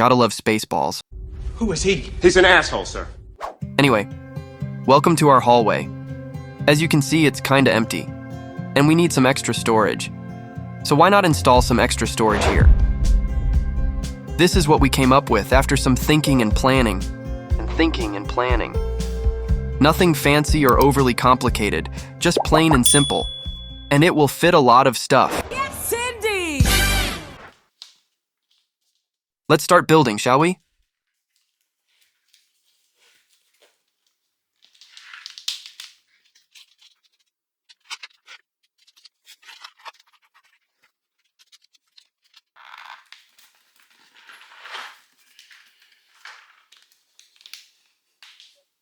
Gotta love Spaceballs. Who is he? He's an asshole, sir. Anyway, welcome to our hallway. As you can see, it's kinda empty, and we need some extra storage. So why not install some extra storage here? This is what we came up with after some thinking and planning. Nothing fancy or overly complicated, just plain and simple. And it will fit a lot of stuff. Yes, Cindy! Let's start building, shall we?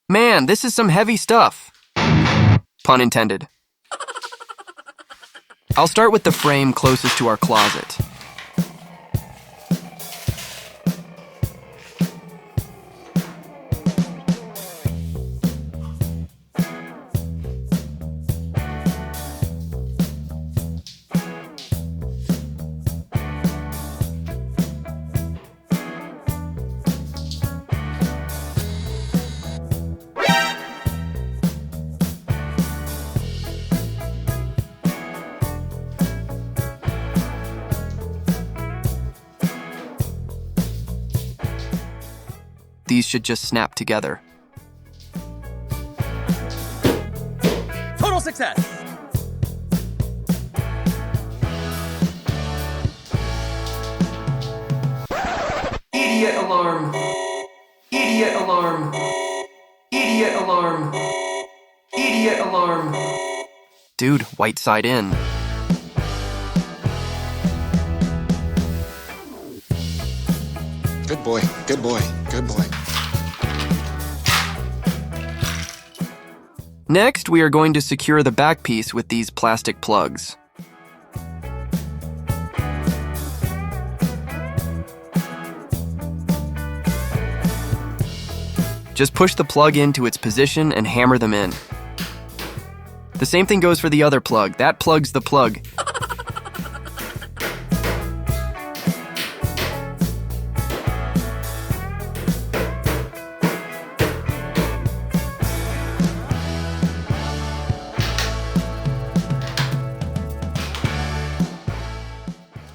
Man, this is some heavy stuff. Pun intended. I'll start with the frame closest to our closet. These should just snap together. Total success! Idiot alarm! Idiot alarm! Idiot alarm! Idiot alarm! Dude, white side in. Good boy, good boy, good boy. Next, we are going to secure the back piece with these plastic plugs. Just push the plug into its position and hammer them in. The same thing goes for the other plug. That plugs the plug.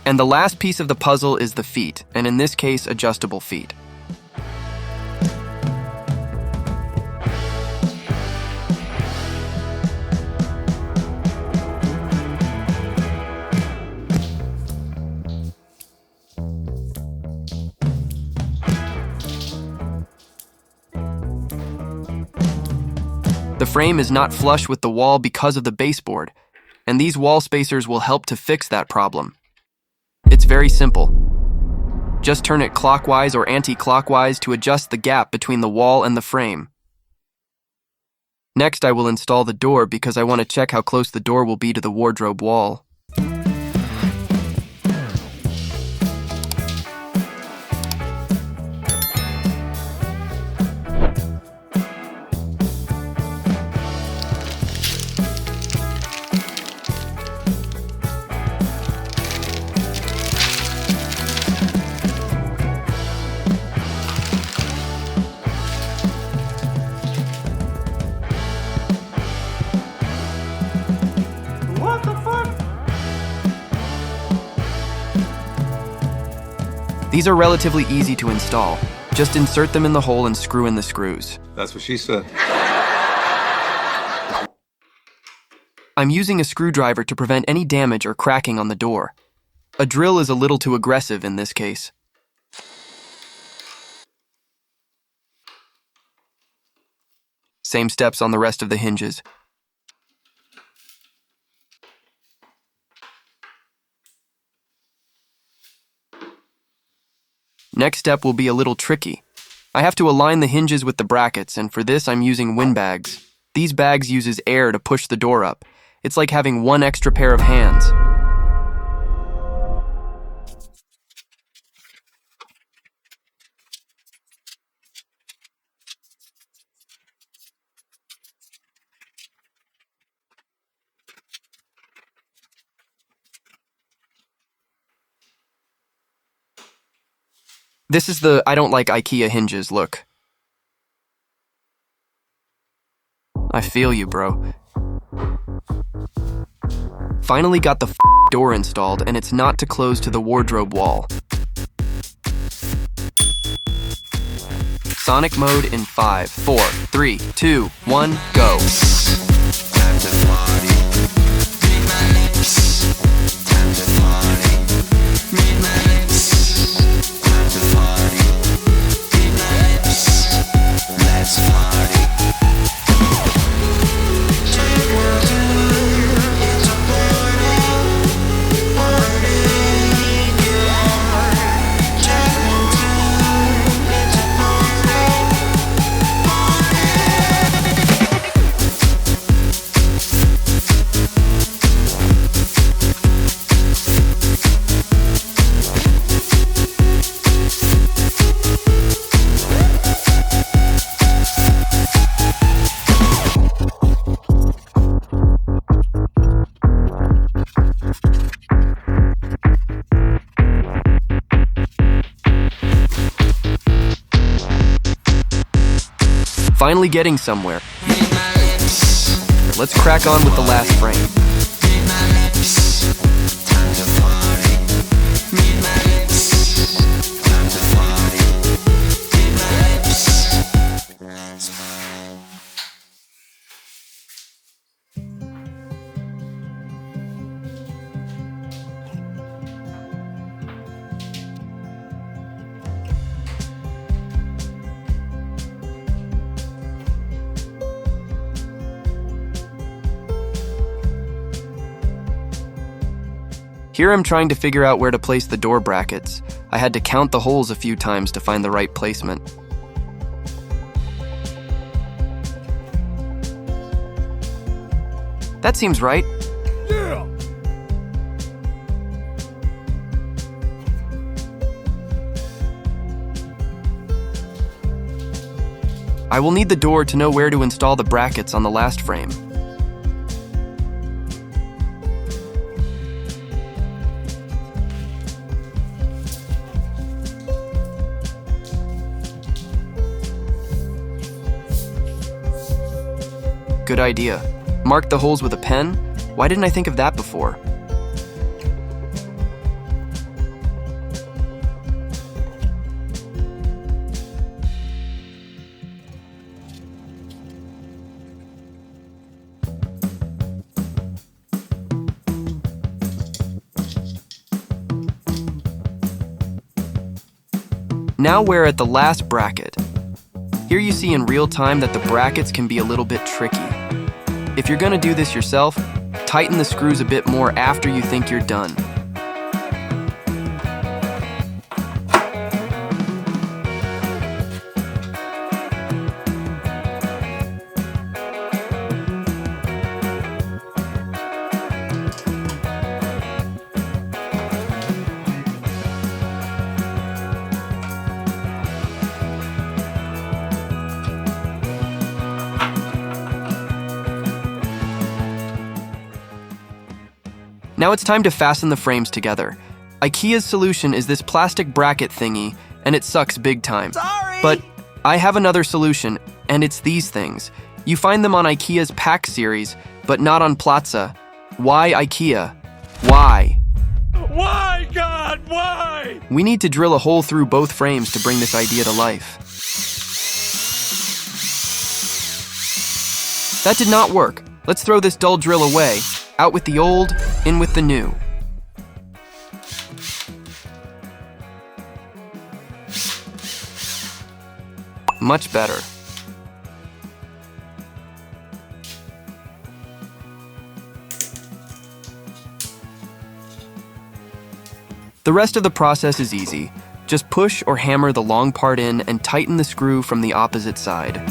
And the last piece of the puzzle is the feet, and in this case, adjustable feet. The frame is not flush with the wall because of the baseboard, and these wall spacers will help to fix that problem. It's very simple. Just turn it clockwise or anti-clockwise to adjust the gap between the wall and the frame. Next, I will install the door because I want to check how close the door will be to the wardrobe wall. These are relatively easy to install. Just insert them in the hole and screw in the screws. That's what she said. I'm using a screwdriver to prevent any damage or cracking on the door. A drill is a little too aggressive in this case. Same steps on the rest of the hinges. Next step will be a little tricky. I have to align the hinges with the brackets, and for this I'm using windbags. These bags uses air to push the door up. It's like having one extra pair of hands. This is the I don't like IKEA hinges look. I feel you, bro. Finally got the door installed, and it's not to close to the wardrobe wall. Sonic mode in 5, 4, 3, 2, 1, go. Time to party. Read my lips. Time to party. Read my lips. Time to party. Read my lips. Let's party. Take one, two, it's a party. Party, yeah. Take one, two, it's a party. Finally getting somewhere. Let's crack on with the last frame. Here I'm trying to figure out where to place the door brackets. I had to count the holes a few times to find the right placement. That seems right. Yeah! I will need the door to know where to install the brackets on the last frame. Good idea. Mark the holes with a pen? Why didn't I think of that before? Now we're at the last bracket. Here you see in real time that the brackets can be a little bit tricky. If you're gonna do this yourself, tighten the screws a bit more after you think you're done. Now it's time to fasten the frames together. IKEA's solution is this plastic bracket thingy, and it sucks big time. Sorry! But I have another solution, and it's these things. You find them on IKEA's Pack series, but not on Platsa. Why IKEA? Why? Why, God? Why? We need to drill a hole through both frames to bring this idea to life. That did not work. Let's throw this dull drill away. Out with the old, in with the new. Much better. The rest of the process is easy. Just push or hammer the long part in and tighten the screw from the opposite side.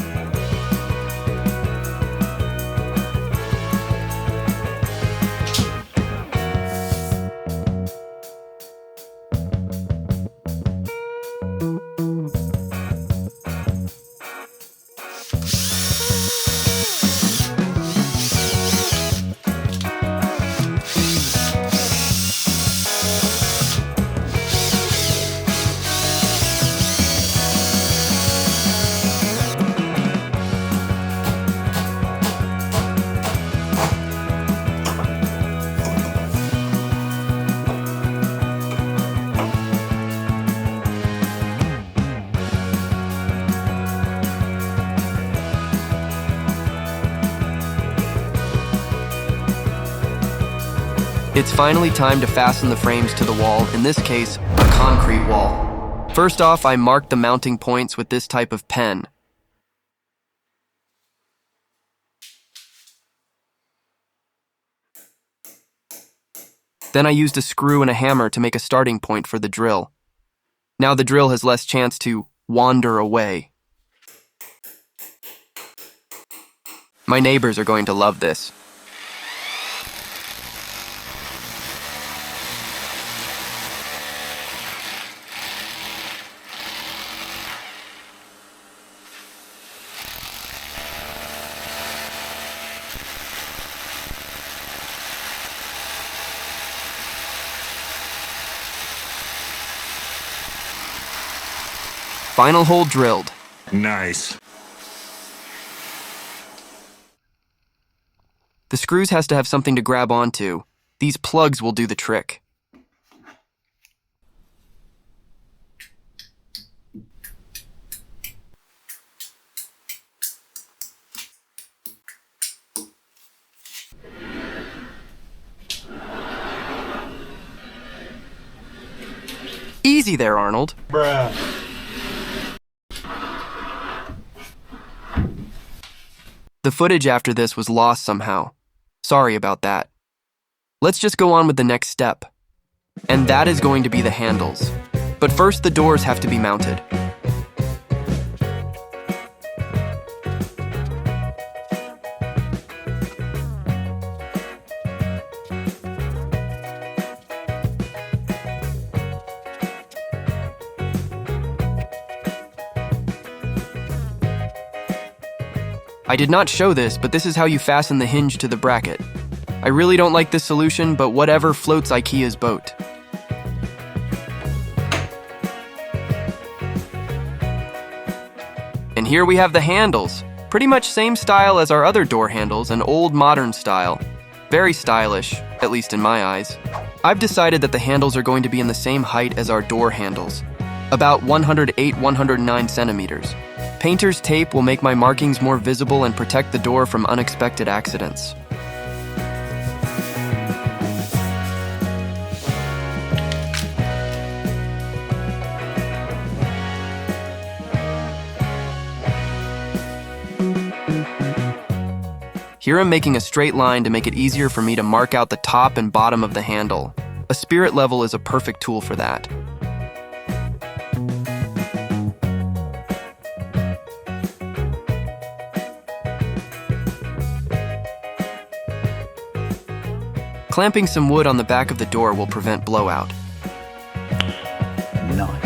It's finally time to fasten the frames to the wall, in this case, a concrete wall. First off, I marked the mounting points with this type of pen. Then I used a screw and a hammer to make a starting point for the drill. Now the drill has less chance to wander away. My neighbors are going to love this. Final hole drilled. Nice. The screws has to have something to grab onto. These plugs will do the trick. Easy there, Arnold. Bruh. The footage after this was lost somehow. Sorry about that. Let's just go on with the next step. And that is going to be the handles. But first, the doors have to be mounted. I did not show this, but this is how you fasten the hinge to the bracket. I really don't like this solution, but whatever floats Ikea's boat. And here we have the handles. Pretty much same style as our other door handles, an old modern style. Very stylish, at least in my eyes. I've decided that the handles are going to be in the same height as our door handles, about 108-109 centimeters. Painter's tape will make my markings more visible and protect the door from unexpected accidents. Here I'm making a straight line to make it easier for me to mark out the top and bottom of the handle. A spirit level is a perfect tool for that. Clamping some wood on the back of the door will prevent blowout. Nice.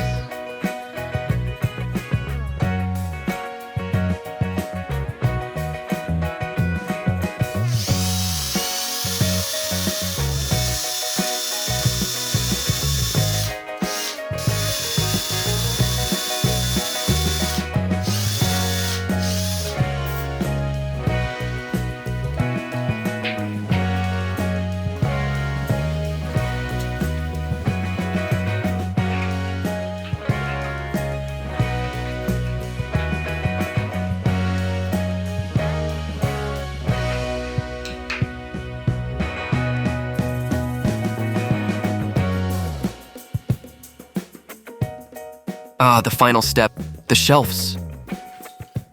Ah, the final step, the shelves.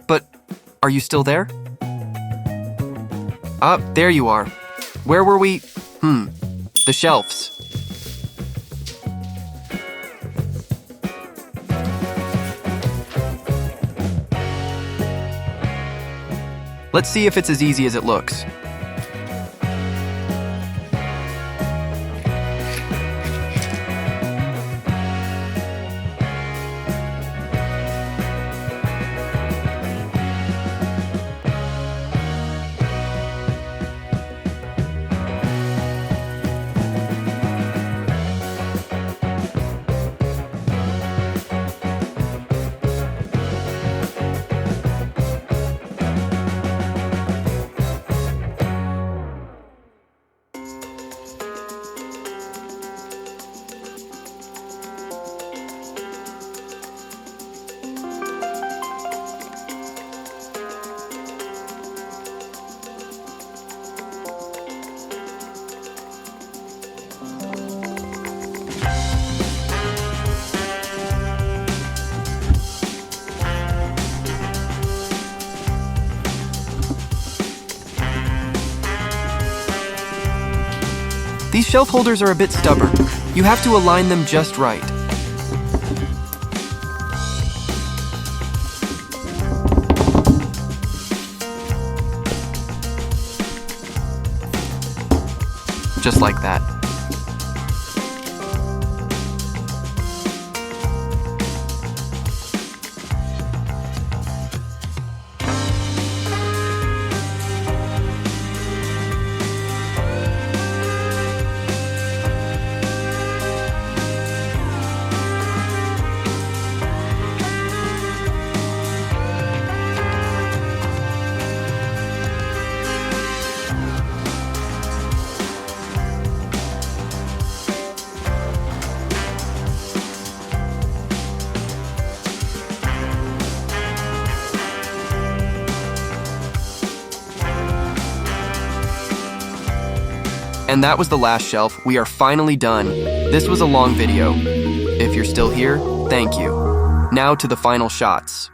But are you still there? Ah, there you are. Where were we? The shelves. Let's see if it's as easy as it looks. These shelf holders are a bit stubborn. You have to align them just right. Just like that. And that was the last shelf. We are finally done. This was a long video. If you're still here, thank you. Now to the final shots.